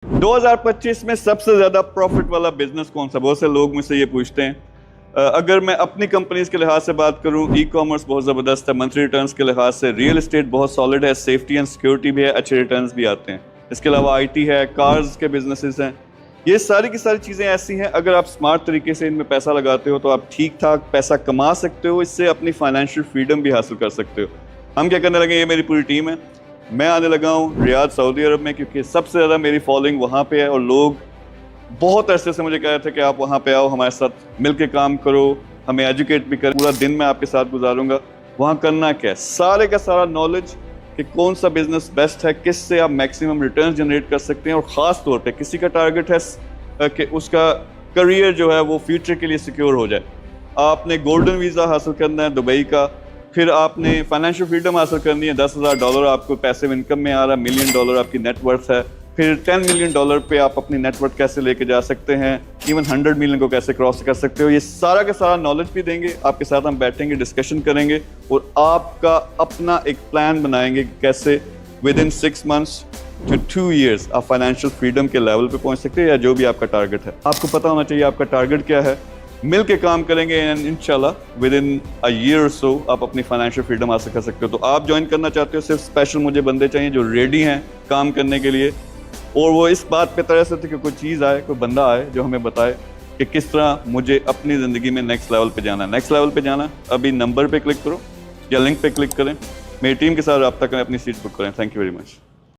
2025 में सबसे ज़्यादा प्रॉफिट वाला बिजनेस कौन सा? बहुत से लोग मुझसे ये पूछते हैं। अगर मैं अपनी कंपनीज के लिहाज से बात करूं, ई कॉमर्स बहुत ज़बरदस्त है, मंथली रिटर्न्स के लिहाज से रियल एस्टेट बहुत सॉलिड है, सेफ्टी एंड सिक्योरिटी भी है, अच्छे रिटर्न्स भी आते हैं। इसके अलावा आईटी है, कार्स के बिजनेसेस हैं। ये सारी की सारी चीज़ें ऐसी हैं, अगर आप स्मार्ट तरीके से इनमें पैसा लगाते हो तो आप ठीक ठाक पैसा कमा सकते हो, इससे अपनी फाइनेंशियल फ्रीडम भी हासिल कर सकते हो। हम क्या करने लगे, ये मेरी पूरी टीम है। मैं आने लगा हूँ रियाद सऊदी अरब में, क्योंकि सबसे ज़्यादा मेरी फॉलोइंग वहाँ पे है और लोग बहुत अरसे से मुझे कह रहे थे कि आप वहाँ पे आओ, हमारे साथ मिल के काम करो, हमें एजुकेट भी कर। पूरा दिन मैं आपके साथ गुजारूंगा। वहाँ करना क्या है, सारे का सारा नॉलेज कि कौन सा बिजनेस बेस्ट है, किस से आप मैक्सिमम रिटर्न जनरेट कर सकते हैं, और ख़ास तौर पे किसी का टारगेट है कि उसका करियर जो है वो फ्यूचर के लिए सिक्योर हो जाए। आपने गोल्डन वीज़ा हासिल करना है दुबई का, फिर आपने फाइनेंशियल फ्रीडम हासिल करनी है, $10,000 आपको पैसिव इनकम में आ रहा है, $1 मिलियन आपकी नेटवर्थ है, फिर $10 मिलियन पे आप अपनी नेटवर्थ कैसे लेके जा सकते हैं, इवन 100 मिलियन को कैसे क्रॉस कर सकते हो, ये सारा का सारा नॉलेज भी देंगे। आपके साथ हम बैठेंगे, डिस्कशन करेंगे और आपका अपना एक प्लान बनाएंगे कि कैसे with in 6 months to 2 years आप फाइनेंशियल फ्रीडम के लेवल पे पहुंच सकते हैं, या जो भी आपका टारगेट है। आपको पता होना चाहिए आपका टारगेट क्या है, मिल के काम करेंगे एंड इंशाल्लाह विद इन अ ईयर और सो आप अपनी फाइनेंशियल फ्रीडम हासिल कर सकते हो। तो आप ज्वाइन करना चाहते हो, सिर्फ स्पेशल मुझे बंदे चाहिए जो रेडी हैं काम करने के लिए, और वो इस बात पे तरह से थे कि कोई चीज़ आए, कोई बंदा आए जो हमें बताए कि किस तरह मुझे अपनी ज़िंदगी में नेक्स्ट लेवल पे जाना है। नेक्स्ट लेवल पे जाना अभी नंबर पे क्लिक करो या लिंक पे क्लिक करें, मेरी टीम के साथ रब्ता करें, अपनी सीट बुक करें। Thank you very much.